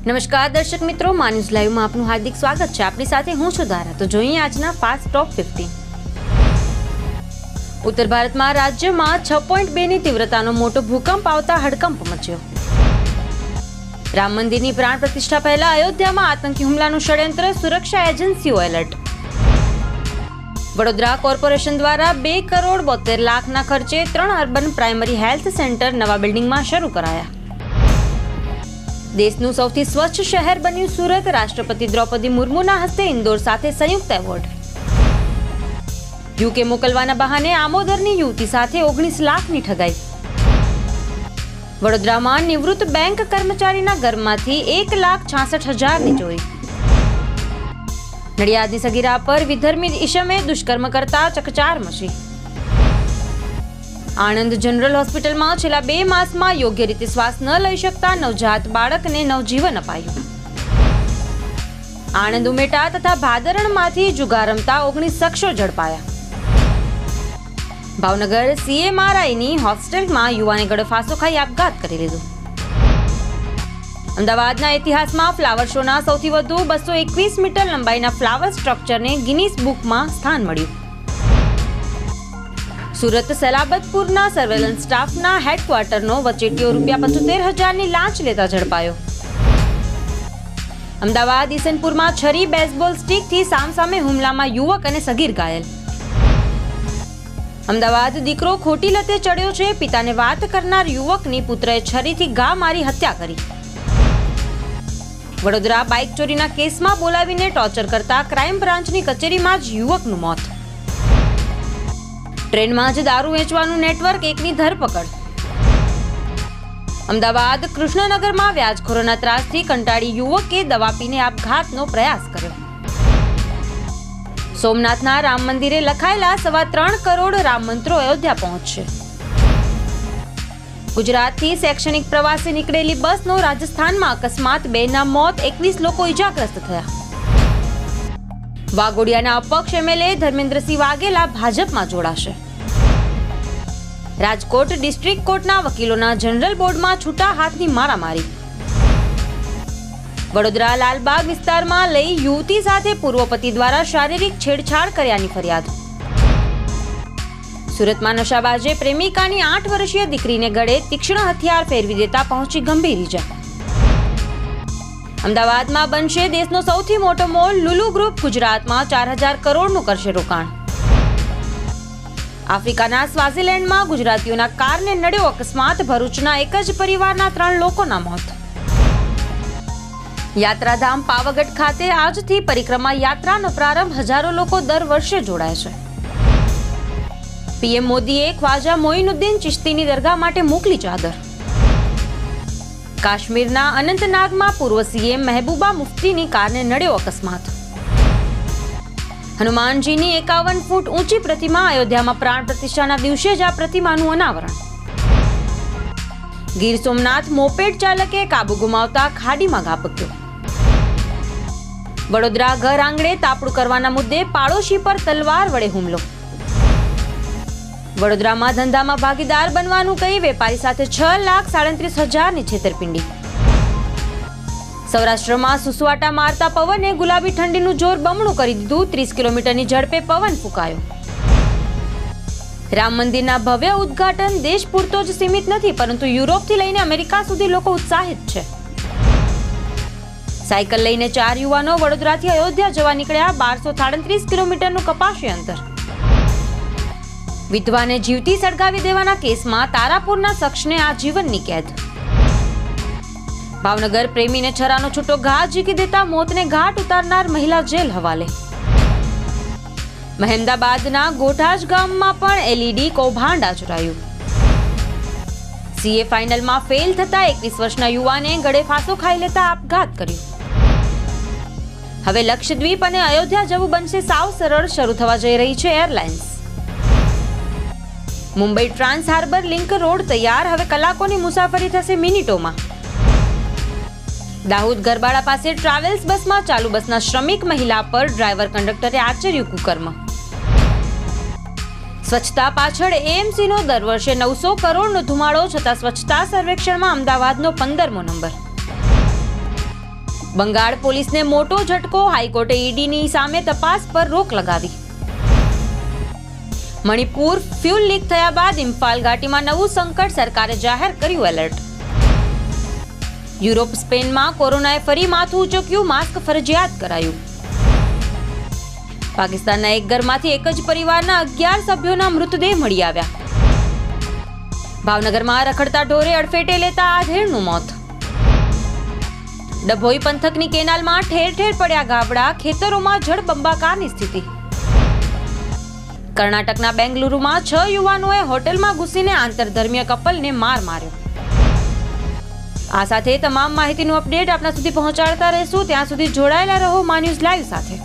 નમસ્કાર દર્શક મિત્રો, માન્યુઝ લાઈવમાં આપનું હાર્દિક સ્વાગત છે. આપની સાથે હું છું ધારા. તો જોઈએ આજના ફાસ્ટ ટોપ 15. ઉત્તર ભારતમાં રાજ્યમાં 6.2ની તીવ્રતાનો મોટો ભૂકંપ આવતા હડકંપ મચ્યો. રામ મંદિરની પ્રાણ પ્રતિષ્ઠા પહેલા અયોધ્યામાં આતંકી હુમલાનું ષડયંત્ર, સુરક્ષા એજન્સીઓ એલર્ટ. વડોદરા કોર્પોરેશન દ્વારા 2,72,00,000ના ખર્ચે 3 અર્બન પ્રાઇમરી હેલ્થ સેન્ટર નવા બિલ્ડિંગમાં શરૂ કરાયા. દેશનું સૌથી સ્વચ્છ શહેર બન્યું સુરત. રાષ્ટ્રપતિ દ્રૌપદી મુર્મુના હસ્તે ઇન્દોર સાથે સંયુક્ત એવોર્ડ. યુકે મોકલવાના બહાને આમોદરની યુવતી સાથે 19 લાખની ઠગાઈ. વડોદરામાં નિવૃત્ત બેંક કર્મચારીના ઘરમાંથી 1,66,000ની ચોરી. નડિયાદની સગીરા પર વિધર્મી ઈશમે દુષ્કર્મ કરતા ચકચાર મચી. આણંદ જનરલ હોસ્પિટલમાં છેલ્લા 2 માસમાં યોગ્ય રીતે શ્વાસ ન લઈ શકતા નવજાત બાળકને નવજીવન અપાયું. આણંદ ઉમેટા તથા ભાદરણમાંથી જુગાર રમતા 19 શખ્સો ઝડપાયા. ભાવનગર CMRIની હોસ્ટેલમાં યુવાને ગળે ફાંસો ખાઈ આપઘાત કરી લીધો. અમદાવાદના ઇતિહાસમાં ફ્લાવર શોના સૌથી વધુ 221 મીટર લંબાઈના ફ્લાવર સ્ટ્રક્ચરને ગિનીસ બુકમાં સ્થાન મળ્યું. સુરત સલાબતપુરના સર્વેલન્સ સ્ટાફના હેડક્વાર્ટરનો વચેટિયો ₹75,000ની લાંચ લેતા ઝડપાયો. અમદાવાદ ઈસનપુરમાં છરી બેઝબોલ સ્ટિકથી સામસામે હુમલામાં યુવક અને સગીર ઘાયલ. અમદાવાદ દીકરો ખોટી લતે ચડ્યો છે. પિતાને વાત કરનાર યુવકની પુત્રએ છરીથી ઘા મારી હત્યા કરી. વડોદરા બાઇક ચોરીના કેસમાં બોલાવીને ટોર્ચર કરતા ક્રાઇમ બ્રાન્ચની કચેરીમાં જ યુવકનું મોત. ટ્રેનમાં જ દારૂ વેચવાનું નેટવર્ક, એકની ધરપકડ. અમદાવાદ કૃષ્ણનગરમાં વ્યાજખોરોના ત્રાસથી કંટાળી યુવકે દવા પીને આપઘાતનો પ્રયાસ કર્યો. સોમનાથના રામ મંદિરે લખાયેલા 3.25 કરોડ રામ મંત્રો અયોધ્યા પહોંચશે. ગુજરાતથી શૈક્ષણિક પ્રવાસે નીકળેલી બસનો રાજસ્થાનમાં અકસ્માત, 2ના મોત, 21 લોકો ઇજાગ્રસ્ત થયા. વાઘોડિયાના અપક્ષ MLA ધર્મેન્દ્રસિંહ વાઘેલા ભાજપમાં જોડાશે. રાજકોટ ડિસ્ટ્રિક્ટ કોર્ટના વકીલોના જનરલ બોર્ડમાં છૂટા હાથની મારામારી. વડોદરા લાલબાગ વિસ્તારમાં લઈ યુવતી સાથે પૂર્વ પતિ દ્વારા શારીરિક છેડછાડ કર્યાની ફરિયાદ. સુરતમાં નશાબાજે પ્રેમિકાની 8 વર્ષીય દીકરીને ગળે તીક્ષ્ણ હથિયાર ફેરવી દેતા પહોંચી ગંભીર ઇજા. અમદાવાદમાં બનશે દેશનો સૌથી મોટો મોલ. લુલુ ગ્રુપ ગુજરાતમાં 4,000 કરોડનું કરશે રોકાણ. આફ્રિકાના સ્વાઝીલેન્ડમાં ગુજરાતીઓના કારને નડ્યો અકસ્માત. ભરૂચના એક જ પરિવારના 3 લોકોના મોત. યાત્રાધામ પાવાગઢ ખાતે આજથી પરિક્રમા યાત્રાનો પ્રારંભ. હજારો લોકો દર વર્ષે જોડાય છે. PM મોદીએ ખ્વાજા મોઇનુદ્દીન ચિશ્તીની દરગાહ માટે મોકલી ચાદર. કાશ્મીરના અનંતનાગમાં પૂર્વ CM મહેબૂબા મુફ્તીની કારને નડ્યો અકસ્માત. હનુમાનજીની 51 ફૂટ ઊંચી પ્રતિમા. અયોધ્યામાં પ્રાણ પ્રતિષ્ઠાના દિવસે જ આ પ્રતિમાનું અનાવરણ. ગીર સોમનાથ મોપેડ ચાલકે કાબુ ગુમાવતા ખાડીમાં ગાબક્યો. વડોદરા ઘર આંગણે તાપણું કરવાના મુદ્દે પાડોશી પર તલવાર વડે હુમલો. વડોદરામાં ધંધામાં ભાગીદાર બનવાનું કહી વેપારી સાથે 6,37,000ની છેતરપિંડી. સૌરાષ્ટ્રમાં સુસવાટા મારતા પવને ગુલાબી ઠંડીનું જોર બમણું કરી દીધું. 30 કિલોમીટરની ઝડપે પવન ફૂંકાયો. રામ મંદિરના ભવ્ય ઉદ્ઘાટન દેશ પૂરતો જ સીમિત નથી, પરંતુ યુરોપથી લઈને અમેરિકા સુધી લોકો ઉત્સાહિત છે. સાયકલ લઈને 4 યુવાનો વડોદરાથી અયોધ્યા જવા નીકળ્યા. 1237 કિલોમીટરનું કપાશે અંતર. વિધવાને જીવતી સળગાવી દેવાના કેસમાં તારાપુરના શખ્સને આજીવનની કેદ. ભાવનગર પ્રેમીને છરાનો છૂટો ઘા ઝીકી દેતા મોતને ઘાટ ઉતારનાર મહિલા જેલ હવાલે. મહેમદાબાદના ગોઠાજ ગામમાં પણ LED કૌભાંડ આચરાયું. CA ફાઇનલમાં ફેલ થતા 21 વર્ષના યુવાને ગળે ફાંસો ખાઈ લેતા આપઘાત કર્યો. હવે લક્ષદ્વીપ અને અયોધ્યા જવું બનશે સાવ સરળ. શરૂ થવા જઈ રહી છે airlines. Mumbai trans harbour link road તૈયાર. હવે કલાકોની મુસાફરી થશે મિનિટોમાં. દાહોદ ગરબાડા પાસે ટ્રાવેલ્સ બસમાં ચાલુ બસના શ્રમિક મહિલા પર ડ્રાઈવર કંડક્ટરે આચર્યું કુકર્મ. સ્વચ્છતા પાછળ AMCનો દર વર્ષે 900 કરોડનો ધુમાડો. છતાં સ્વચ્છતા સર્વેક્ષણમાં અમદાવાદનો 15મો નંબર. બંગાળ પોલીસને મોટો ઝટકો, હાઈકોર્ટે ઈડીની સામે તપાસ પર રોક લગાવી. મણિપુર ફ્યુલ લીક થયા બાદ ઇમ્ફાલ ઘાટીમાં નવું સંકટ, સરકારે જાહેર કર્યું એલર્ટ. યુરોપ સ્પેનમાં કોરોનાએ ફરી માથું ઉચક્યું, માસ્ક ફરજિયાત કરાયું. પાકિસ્તાનના એક ઘરમાંથી એક જ પરિવારના 11 સભ્યોના મૃતદેહ મળી આવ્યા. ભાવનગરમાં રખડતા ઢોરે અડફેટે લેતા આધેડનું મોત. ડભોઈ પંથકની કેનાલમાં ઠેર ઠેર પડ્યા ગાબડા, ખેતરોમાં જળબંબાકારની સ્થિતિ. કર્ણાટકના બેંગલુરુમાં 6 યુવાનોએ હોટેલમાં ઘૂસીને આંતરધર્મીય કપલને માર માર્યો. આ સાથે તમામ માહિતીનું અપડેટ આપના સુધી પહોંચાડતા રહેશું. ત્યાં સુધી જોડાયેલા રહો મા ન્યૂઝ લાઈવ સાથે.